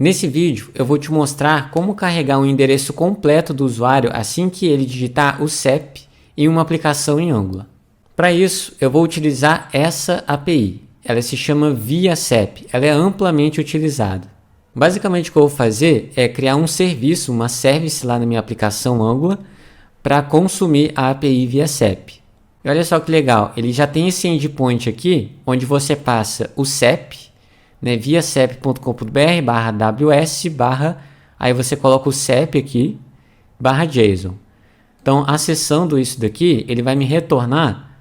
Nesse vídeo eu vou te mostrar como carregar um endereço completo do usuário assim que ele digitar o CEP em uma aplicação em Angular. Para isso eu vou utilizar essa API, ela se chama ViaCep, ela é amplamente utilizada. Basicamente o que eu vou fazer é criar um serviço, uma service lá na minha aplicação Angular para consumir a API ViaCep. E olha só que legal, ele já tem esse endpoint aqui onde você passa o CEP, né, viacep.com.br/ws/ aí você coloca o CEP aqui /JSON. Então, acessando isso daqui, ele vai me retornar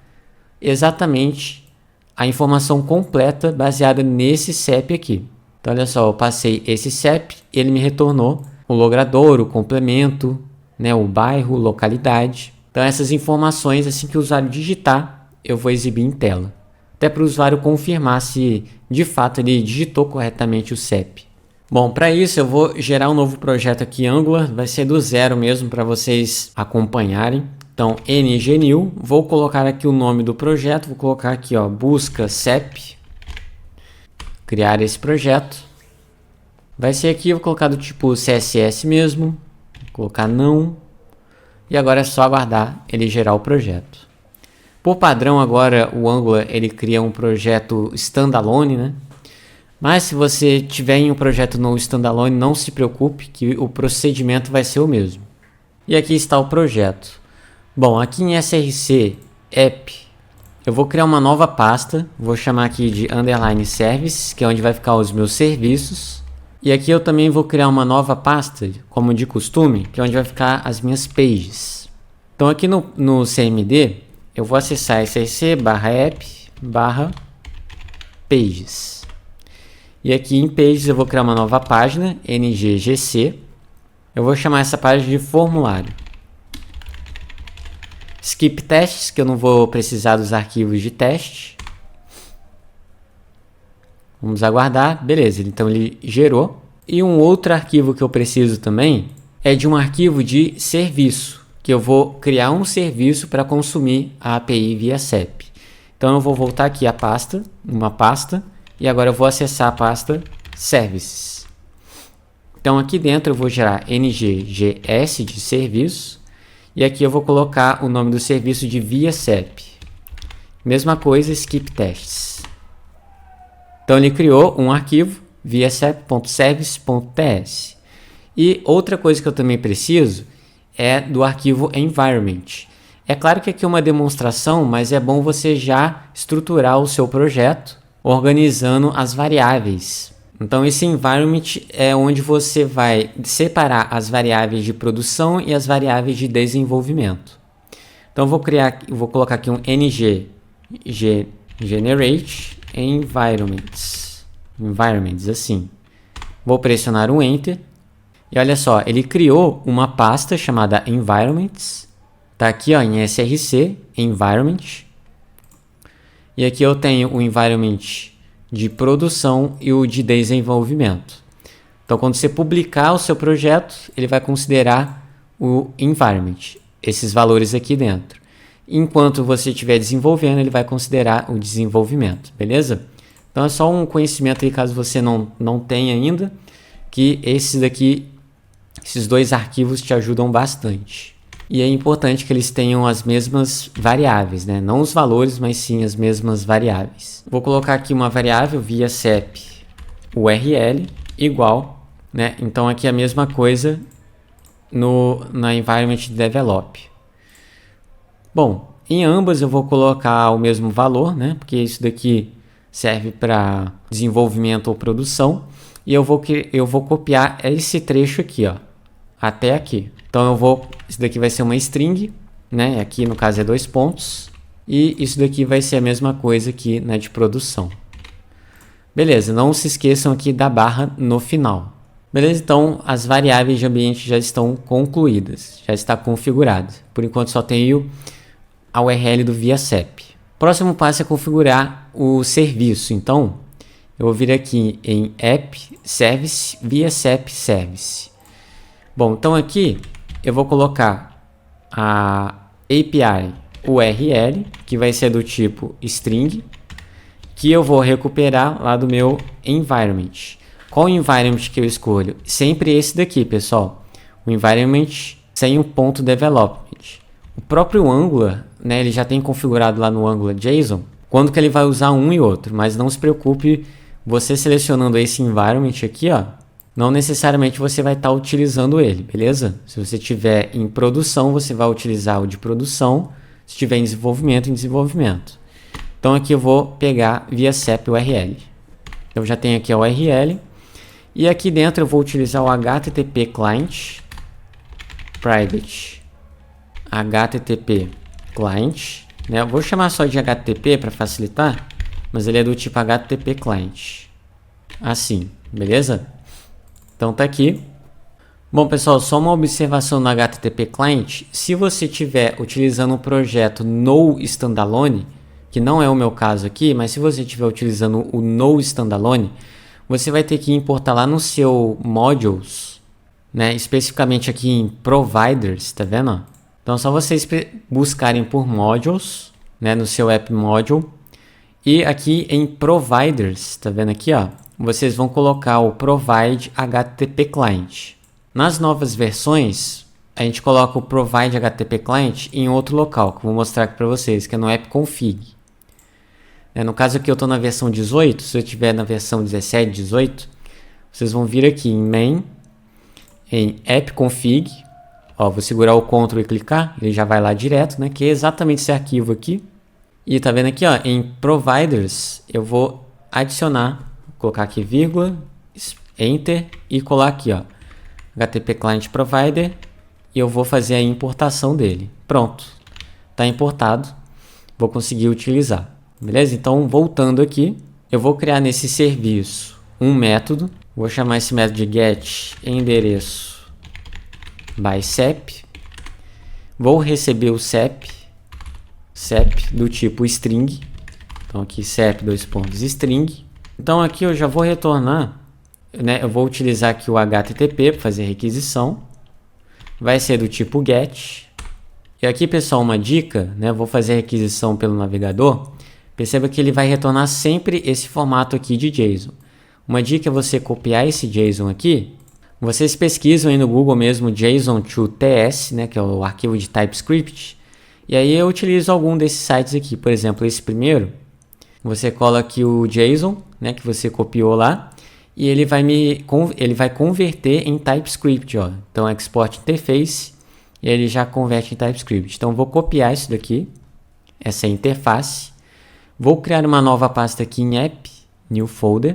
exatamente a informação completa baseada nesse CEP aqui. Então, olha só, eu passei esse CEP, ele me retornou o logrador, o complemento, né, o bairro, localidade. Então, essas informações, assim que o usuário digitar, eu vou exibir em tela. Até para o usuário confirmar se de fato ele digitou corretamente o CEP. Bom, para isso eu vou gerar um novo projeto aqui Angular, vai ser do zero mesmo para vocês acompanharem. Então, ngnew, vou colocar aqui o nome do projeto, vou colocar aqui, ó, busca CEP, criar esse projeto. Vai ser aqui, eu vou colocar do tipo CSS mesmo, vou colocar não, e agora é só aguardar ele gerar o projeto. Por padrão agora o Angular ele cria um projeto standalone, né? Mas se você tiver em um projeto no standalone, não se preocupe que o procedimento vai ser o mesmo. E aqui está o projeto. Bom, aqui em src app eu vou criar uma nova pasta, vou chamar aqui de _service, que é onde vai ficar os meus serviços. E aqui eu também vou criar uma nova pasta, como de costume, que é onde vai ficar as minhas pages. Então aqui no cmd eu vou acessar src/app/pages. E aqui em pages eu vou criar uma nova página, nggc. Eu vou chamar essa página de formulário. Skip testes, que eu não vou precisar dos arquivos de teste. Vamos aguardar. Beleza, então ele gerou. E um outro arquivo que eu preciso também é de um arquivo de serviço, que eu vou criar um serviço para consumir a API ViaCep. Então eu vou voltar aqui a pasta, uma pasta, e agora eu vou acessar a pasta Services. Então aqui dentro eu vou gerar nggs de serviço, e aqui eu vou colocar o nome do serviço de ViaCep. Mesma coisa, skip tests. Então ele criou um arquivo, viacep.service.ts. E outra coisa que eu também preciso é do arquivo environment. É claro que aqui é uma demonstração, mas é bom você já estruturar o seu projeto, organizando as variáveis. Então esse environment é onde você vai separar as variáveis de produção e as variáveis de desenvolvimento. Então eu vou colocar aqui um generate environments, assim. Vou pressionar um enter. E olha só, ele criou uma pasta chamada environments. Tá aqui, ó, em src environment. E aqui eu tenho o environment de produção e o de desenvolvimento. Então, quando você publicar o seu projeto, ele vai considerar o environment, esses valores aqui dentro. Enquanto você estiver desenvolvendo, ele vai considerar o desenvolvimento, beleza? Então, é só um conhecimento aí, caso você não tenha ainda, que esses dois arquivos te ajudam bastante. E é importante que eles tenham as mesmas variáveis, né? Não os valores, mas sim as mesmas variáveis. Vou colocar aqui uma variável ViaCep URL igual, né? Então aqui é a mesma coisa na environment develop. Bom, em ambas eu vou colocar o mesmo valor, né? Porque isso daqui serve para desenvolvimento ou produção. E eu vou copiar esse trecho aqui, ó, até aqui. Então isso daqui vai ser uma string, né? Aqui no caso é 2 pontos. E isso daqui vai ser a mesma coisa aqui na de produção. Beleza, não se esqueçam aqui da barra no final. Beleza, então as variáveis de ambiente já estão concluídas, já está configurado. Por enquanto só tenho a URL do ViaCep. Próximo passo é configurar o serviço. Então eu vou vir aqui em app service ViaCep service. Bom, então aqui eu vou colocar a API URL, que vai ser do tipo string, que eu vou recuperar lá do meu environment. Qual environment que eu escolho? Sempre esse daqui, pessoal. O environment sem o ponto development. O próprio Angular, né, ele já tem configurado lá no Angular JSON quando que ele vai usar um e outro, mas não se preocupe, você selecionando esse environment aqui, ó, não necessariamente você vai estar utilizando ele, beleza? Se você estiver em produção, você vai utilizar o de produção, se estiver em desenvolvimento. Então aqui eu vou pegar via SEP URL. Eu já tenho aqui a URL. E aqui dentro eu vou utilizar o HTTP Client Private HTTP Client, né? Eu vou chamar só de HTTP para facilitar, mas ele é do tipo HTTP Client. Assim, beleza? Então tá aqui. Bom, pessoal, só uma observação no HTTP Client. Se você estiver utilizando um projeto no standalone, que não é o meu caso aqui, mas se você estiver utilizando o no standalone, você vai ter que importar lá no seu modules, né? Especificamente aqui em providers, tá vendo? Então, é só vocês buscarem por modules, né? No seu app module. E aqui em providers, tá vendo aqui, ó? Vocês vão colocar o provide HTTP client. Nas novas versões, a gente coloca o provide HTTP client em outro local, que eu vou mostrar aqui para vocês, que é no app config. No caso aqui eu estou na versão 18, se eu estiver na versão 17, 18, vocês vão vir aqui em main, em app config, ó, vou segurar o Ctrl e clicar, ele já vai lá direto, né, que é exatamente esse arquivo aqui. E tá vendo aqui, ó, em providers, eu vou adicionar, vou colocar aqui vírgula, enter e colar aqui, ó, HTTP Client Provider, e eu vou fazer a importação dele. Pronto, tá importado, vou conseguir utilizar. Beleza? Então, voltando aqui, eu vou criar nesse serviço um método. Vou chamar esse método de get endereço by SEP. Vou receber o SEP do tipo string. Então, aqui SEP string. Então, aqui eu já vou retornar, né? Eu vou utilizar aqui o HTTP para fazer requisição. Vai ser do tipo get. E aqui, pessoal, uma dica, né? Eu vou fazer a requisição pelo navegador. Perceba que ele vai retornar sempre esse formato aqui de JSON. Uma dica é você copiar esse JSON aqui. Vocês pesquisam aí no Google mesmo JSON to TS, né, que é o arquivo de TypeScript. E aí eu utilizo algum desses sites aqui. Por exemplo, esse primeiro. Você cola aqui o JSON, né, que você copiou lá. E ele vai converter em TypeScript. Ó. Então, export interface. E ele já converte em TypeScript. Então, vou copiar isso daqui. Essa é a interface. Vou criar uma nova pasta aqui em app, new folder.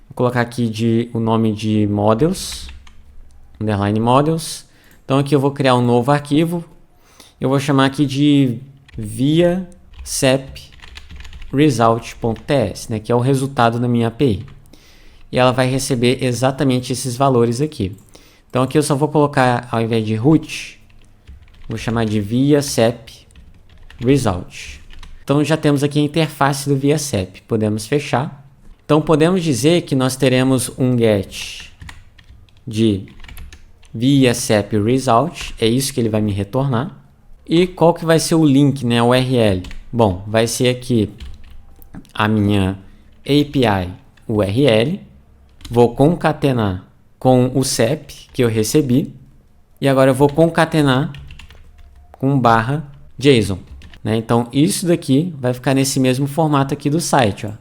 Vou colocar aqui o nome de models, underline models. Então aqui eu vou criar um novo arquivo. Eu vou chamar aqui de via sep result.ts, né, que é o resultado da minha API. E ela vai receber exatamente esses valores aqui. Então aqui eu só vou colocar, ao invés de root, vou chamar de via sep result. Então já temos aqui a interface do via SEP. Podemos fechar. Então podemos dizer que nós teremos um get de via SEP result. É isso que ele vai me retornar. E qual que vai ser o link, né, a URL? Bom, vai ser aqui a minha API URL. Vou concatenar com o SEP que eu recebi. E agora eu vou concatenar com /JSON. Né? Então, isso daqui vai ficar nesse mesmo formato aqui do site. Ó.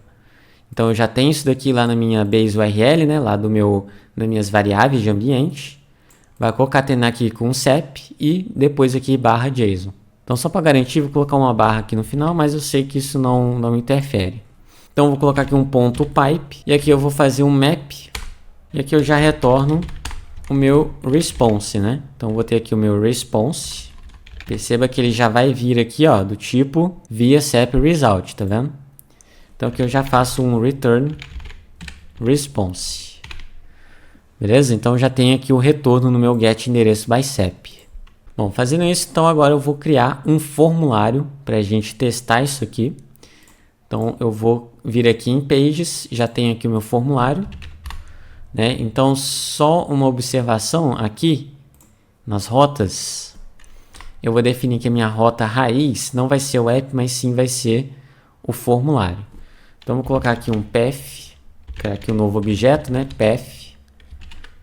Então, eu já tenho isso daqui lá na minha base URL, né? Lá das minhas variáveis de ambiente. Vai concatenar aqui com o SEP e depois aqui /JSON. Então, só para garantir, vou colocar uma barra aqui no final, mas eu sei que isso não interfere. Então, vou colocar aqui um ponto pipe e aqui eu vou fazer um map e aqui eu já retorno o meu response, né? Então, vou ter aqui o meu response. Perceba que ele já vai vir aqui, ó, do tipo via SEP result, tá vendo? Então aqui eu já faço um return response. Beleza? Então já tem aqui o retorno no meu get endereço by SEP. Bom, fazendo isso, então agora eu vou criar um formulário para a gente testar isso aqui. Então eu vou vir aqui em pages, já tenho aqui o meu formulário, né? Então só uma observação aqui nas rotas. Eu vou definir que a minha rota raiz não vai ser o app, mas sim vai ser o formulário. Então, vou colocar aqui um path, criar aqui um novo objeto, né? Path.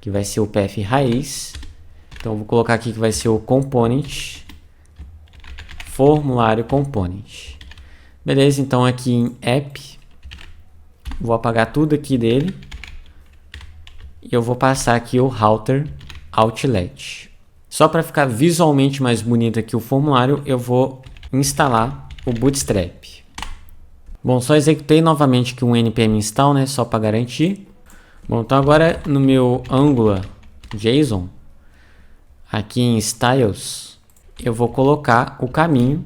que vai ser o path raiz. Então, eu vou colocar aqui que vai ser o component, formulário component. Beleza, então aqui em app, vou apagar tudo aqui dele. E eu vou passar aqui o router outlet. Só para ficar visualmente mais bonito aqui o formulário, eu vou instalar o Bootstrap. Bom, só executei novamente aqui um npm install, né, só para garantir. Bom, então agora no meu Angular JSON, aqui em Styles, eu vou colocar o caminho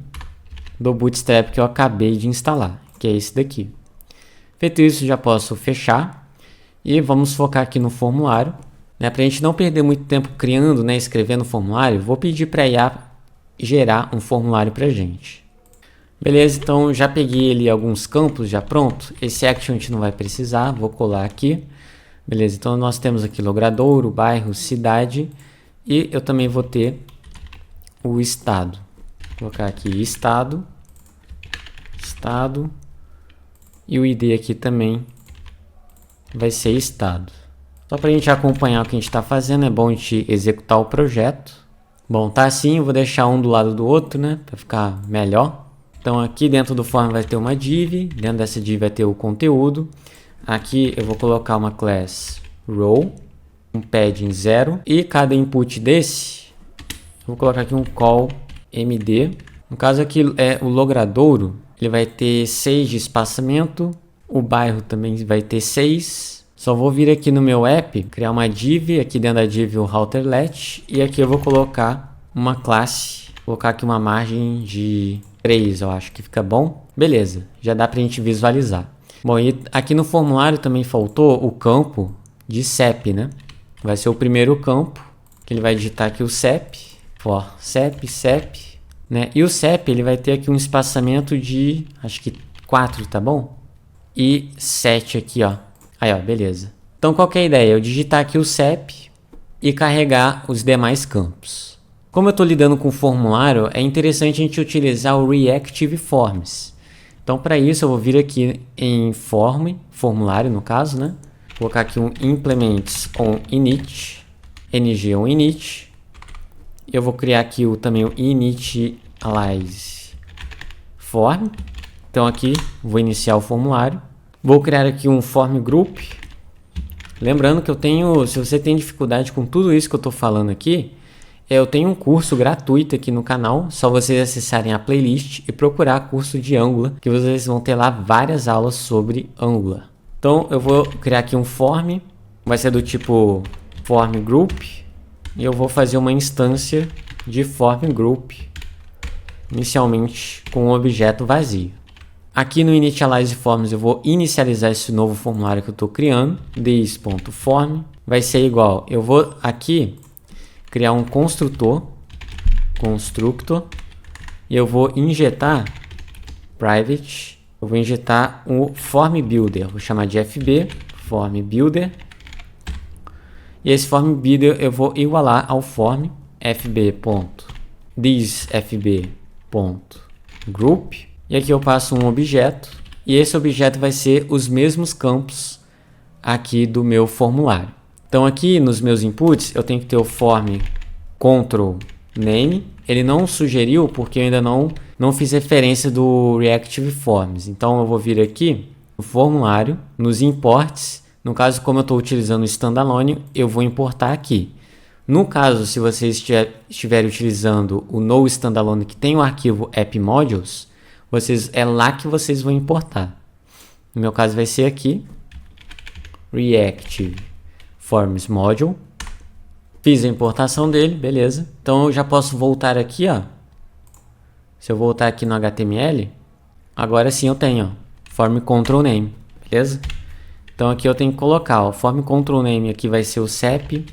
do Bootstrap que eu acabei de instalar, que é esse daqui. Feito isso, já posso fechar e vamos focar aqui no formulário. Para a gente não perder muito tempo criando, escrevendo o formulário, vou pedir para a IA gerar um formulário para a gente. Beleza, então já peguei ali alguns campos já pronto. Esse action a gente não vai precisar, vou colar aqui. Beleza, então nós temos aqui logradouro, bairro, cidade e eu também vou ter o estado. Vou colocar aqui estado e o ID aqui também vai ser estado. Só para a gente acompanhar o que a gente está fazendo, é bom a gente executar o projeto. Bom, tá assim, eu vou deixar um do lado do outro, para ficar melhor. Então aqui dentro do form vai ter uma div, dentro dessa div vai ter o conteúdo. Aqui eu vou colocar uma class row, um padding 0 e cada input desse, eu vou colocar aqui um call md. No caso aqui é o logradouro, ele vai ter 6 de espaçamento, o bairro também vai ter 6. Só vou vir aqui no meu app, criar uma div, aqui dentro da div o routerlet, e aqui eu vou colocar uma classe, vou colocar aqui uma margem de 3, eu acho que fica bom. Beleza, já dá pra gente visualizar. Bom, e aqui no formulário também faltou o campo de CEP, Vai ser o primeiro campo, que ele vai digitar aqui o CEP, CEP, E o CEP, ele vai ter aqui um espaçamento de, acho que 4, tá bom? E 7 aqui, ó. Aí, ó, beleza. Então, qual que é a ideia? Eu digitar aqui o CEP e carregar os demais campos. Como eu estou lidando com formulário, é interessante a gente utilizar o Reactive Forms. Então, para isso, eu vou vir aqui em formulário, no caso, Vou colocar aqui um implements on init, ng on init. Eu vou criar aqui também o initialize form. Então, aqui, vou iniciar o formulário. Vou criar aqui um form group. Lembrando que se você tem dificuldade com tudo isso que eu estou falando aqui, eu tenho um curso gratuito aqui no canal, só vocês acessarem a playlist e procurar curso de Angular, que vocês vão ter lá várias aulas sobre Angular. Então eu vou criar aqui um form, vai ser do tipo form group, e eu vou fazer uma instância de form group, inicialmente com um objeto vazio. Aqui no Initialize Forms eu vou inicializar esse novo formulário que eu estou criando. This.form vai ser igual. Eu vou aqui criar um construtor e eu vou injetar private. Eu vou injetar o form builder. Vou chamar de FB form builder. E esse form builder eu vou igualar ao form fb.thisfb.group. E aqui eu passo um objeto, e esse objeto vai ser os mesmos campos aqui do meu formulário. Então aqui nos meus inputs eu tenho que ter o form control name. Ele não sugeriu porque eu ainda não fiz referência do Reactive Forms. Então eu vou vir aqui no formulário, nos imports. No caso, como eu estou utilizando o standalone, eu vou importar aqui. No caso, se vocês estiverem utilizando o no standalone que tem o arquivo app.modules, é lá que vocês vão importar. No meu caso vai ser aqui, Reactive Forms Module. Fiz a importação dele, beleza. Então eu já posso voltar aqui, ó. Se eu voltar aqui no HTML, agora sim eu tenho, Form Control Name, beleza? Então aqui eu tenho que colocar, o Form Control Name aqui vai ser o CEP.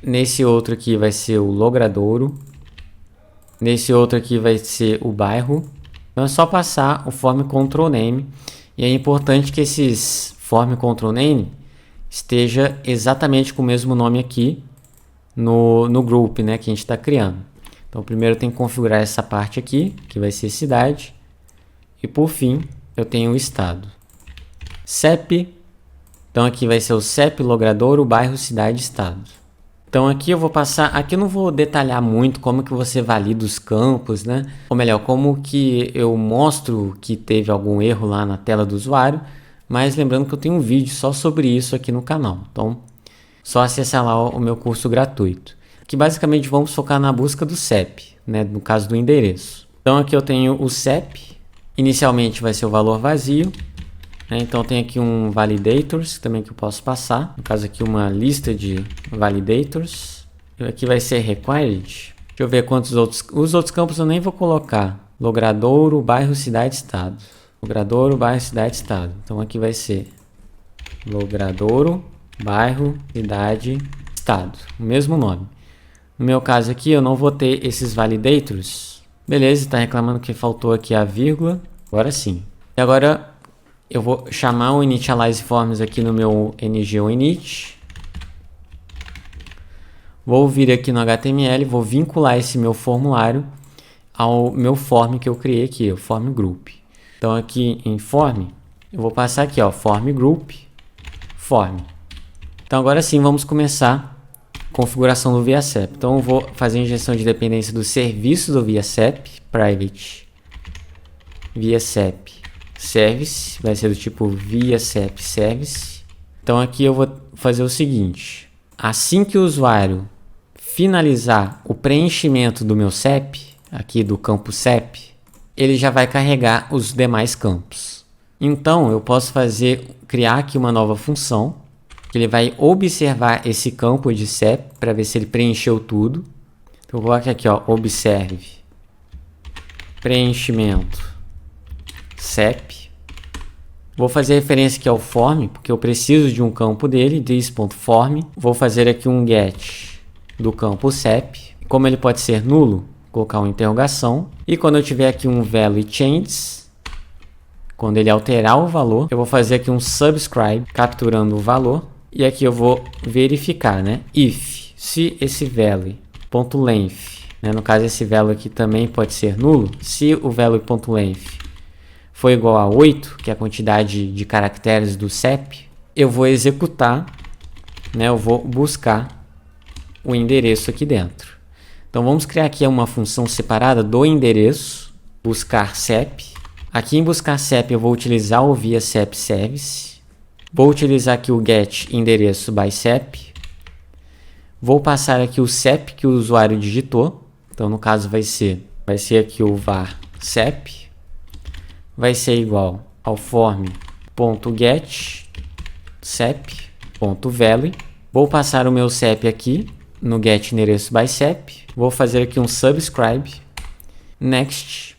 Nesse outro aqui vai ser o logradouro. Nesse outro aqui vai ser o bairro. Então é só passar o form control name, e é importante que esses form control name esteja exatamente com o mesmo nome aqui no group, que a gente está criando. Então primeiro eu tenho que configurar essa parte aqui, que vai ser cidade, e por fim eu tenho o estado. CEP Então aqui vai ser o CEP, logradouro, bairro, cidade, estado. Então aqui eu vou passar, aqui eu não vou detalhar muito como que você valida os campos, né? Ou melhor, como que eu mostro que teve algum erro lá na tela do usuário, mas lembrando que eu tenho um vídeo só sobre isso aqui no canal. Então, só acessar lá o meu curso gratuito. Aqui basicamente vamos focar na busca do CEP, né? No caso do endereço. Então aqui eu tenho o CEP, inicialmente vai ser o valor vazio. Então tem aqui um validators também que eu posso passar. No caso aqui uma lista de validators. Aqui vai ser required. Deixa eu ver quantos outros. Os outros campos eu nem vou colocar. Logradouro, bairro, cidade, estado. Logradouro, bairro, cidade, estado. Então aqui vai ser Logradouro, bairro, cidade, estado. O mesmo nome. No meu caso aqui eu não vou ter esses validators. Beleza, está reclamando que faltou aqui a vírgula. Agora sim. E agora eu vou chamar o initialize forms aqui no meu ngOinit. Vou vir aqui no HTML, vou vincular esse meu formulário ao meu form que eu criei aqui, o form group. Então aqui em form, eu vou passar aqui, ó, form group, form. Então agora sim vamos começar a configuração do ViaCep. Então eu vou fazer a injeção de dependência do serviço do ViaCep, private ViaCep service, vai ser do tipo ViaCep service. Então aqui eu vou fazer o seguinte: assim que o usuário finalizar o preenchimento do meu CEP, aqui do campo CEP, ele já vai carregar os demais campos. Então eu posso criar aqui uma nova função, que ele vai observar esse campo de CEP para ver se ele preencheu tudo. Então eu vou colocar aqui, ó, observe preenchimento CEP. Vou fazer referência aqui ao form, porque eu preciso de um campo dele, this.form. Vou fazer aqui um get do campo CEP. Como ele pode ser nulo, vou colocar uma interrogação. E quando eu tiver aqui um value changes, quando ele alterar o valor, eu vou fazer aqui um subscribe, capturando o valor. E aqui eu vou verificar, né? If, se esse value.length, né? No caso esse value aqui também pode ser nulo. Se o value.length for igual a 8, que é a quantidade de caracteres do CEP, eu vou executar, né? Eu vou buscar o endereço aqui dentro. Então vamos criar aqui uma função separada do endereço, buscar CEP. Aqui em buscar CEP eu vou utilizar o ViaCep service. Vou utilizar aqui o get endereço by CEP. Vou passar aqui o CEP que o usuário digitou. Então no caso vai ser aqui o var CEP. Vai ser igual ao form.get CEP.value. Vou passar o meu CEP aqui no get endereço by CEP. Vou fazer aqui um subscribe. Next.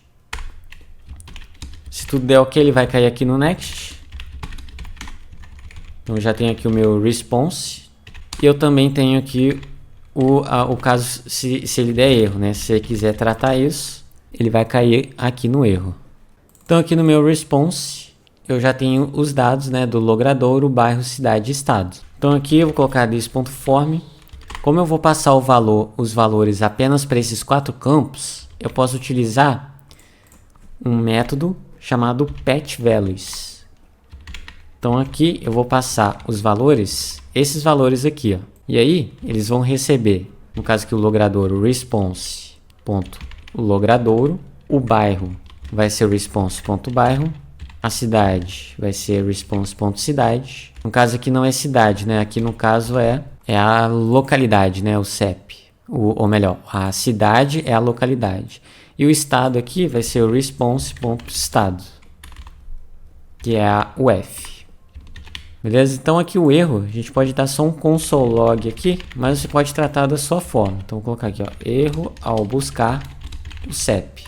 Se tudo der ok, ele vai cair aqui no next. Então já tenho aqui o meu response. E eu também tenho aqui o caso se ele der erro, né? Se ele quiser tratar isso, ele vai cair aqui no erro. Então aqui no meu response, eu já tenho os dados, né, do logradouro, bairro, cidade e estado. Então aqui eu vou colocar this.form. Como eu vou passar os valores apenas para esses 4 campos, eu posso utilizar um método chamado patchValues. Então aqui eu vou passar os valores, esses valores aqui, ó. E aí eles vão receber, no caso aqui o logradouro, response.logradouro, o bairro vai ser response.bairro, a cidade vai ser response.cidade. No caso aqui não é cidade, né? Aqui no caso é a localidade, né? O CEP. Ou melhor, a cidade é a localidade. E o estado aqui vai ser o response.estado, que é a UF. Beleza? Então aqui o erro, a gente pode dar só um console log aqui, mas você pode tratar da sua forma. Então vou colocar aqui, ó, erro ao buscar o CEP.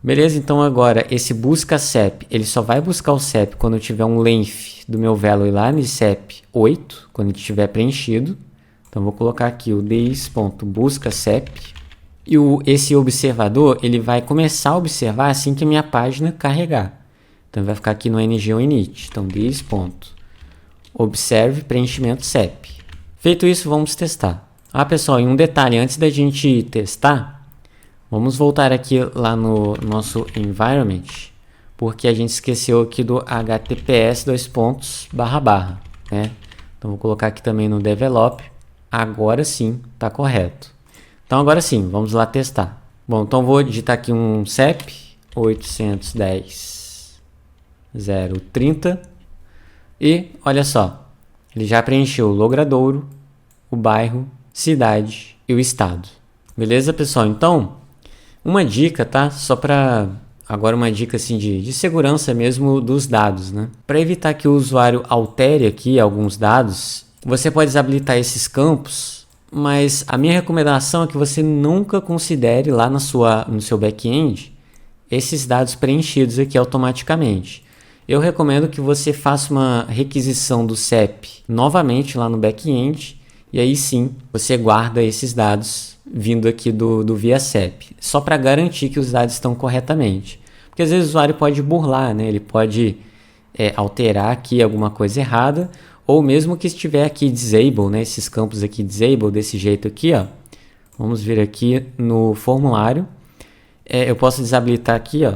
Beleza? Então agora esse busca CEP, ele só vai buscar o CEP quando eu tiver um length do meu value lá no CEP 8, quando ele estiver preenchido. Então vou colocar aqui o this.busca CEP. E esse observador, ele vai começar a observar assim que a minha página carregar. Então vai ficar aqui no ngOinit. Então this.observe preenchimento CEP. Feito isso, vamos testar. Ah, pessoal, e um detalhe, antes da gente testar, vamos voltar aqui lá no nosso environment, porque a gente esqueceu aqui do https://. né? Então vou colocar aqui também no develop. Agora sim está correto. Então agora sim, vamos lá testar. Bom, então vou digitar aqui um CEP 810.030 e olha só, ele já preencheu o Logradouro, o bairro, cidade e o estado. Beleza, pessoal? Então, uma dica, tá? Só para agora uma dica assim de segurança mesmo dos dados, né? Para evitar que o usuário altere aqui alguns dados, você pode desabilitar esses campos, mas a minha recomendação é que você nunca considere lá no seu back-end esses dados preenchidos aqui automaticamente. Eu recomendo que você faça uma requisição do CEP novamente lá no back-end e aí sim você guarda esses dados vindo aqui do via CEP, só para garantir que os dados estão corretamente. Porque às vezes o usuário pode burlar, né? Ele pode alterar aqui alguma coisa errada, ou mesmo que estiver aqui disable, né? Esses campos aqui disable desse jeito aqui, ó. Vamos vir aqui no formulário. Eu posso desabilitar aqui, ó.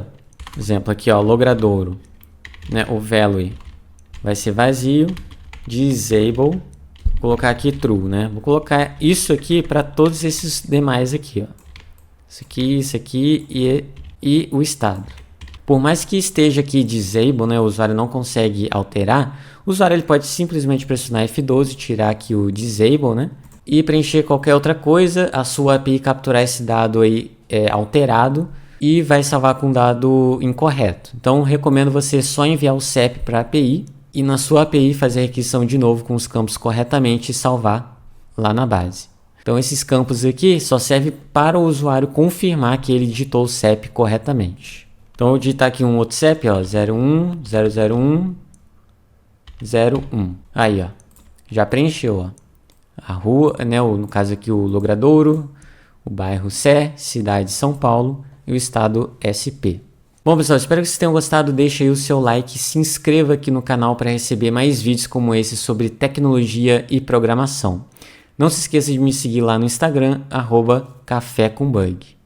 Exemplo aqui, ó, Logradouro, né? O value vai ser vazio, disable, vou colocar aqui true, né? Vou colocar isso aqui para todos esses demais aqui, ó. Isso aqui e o estado. Por mais que esteja aqui disable, né, o usuário não consegue alterar, o usuário ele pode simplesmente pressionar F12, tirar aqui o disable, né, e preencher qualquer outra coisa, a sua API capturar esse dado aí alterado e vai salvar com dado incorreto. Então, recomendo você só enviar o CEP para a API e na sua API fazer a requisição de novo com os campos corretamente e salvar lá na base. Então, esses campos aqui só servem para o usuário confirmar que ele digitou o CEP corretamente. Então, eu vou digitar aqui um outro CEP, ó, 0100101. Aí, ó, já preencheu, ó. A rua, né, no caso aqui o Logradouro, o bairro Sé, cidade São Paulo e o estado SP. Bom, pessoal, espero que vocês tenham gostado. Deixe aí o seu like, se inscreva aqui no canal para receber mais vídeos como esse sobre tecnologia e programação. Não se esqueça de me seguir lá no Instagram, @cafécombug.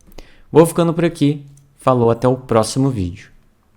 Vou ficando por aqui. Falou, até o próximo vídeo.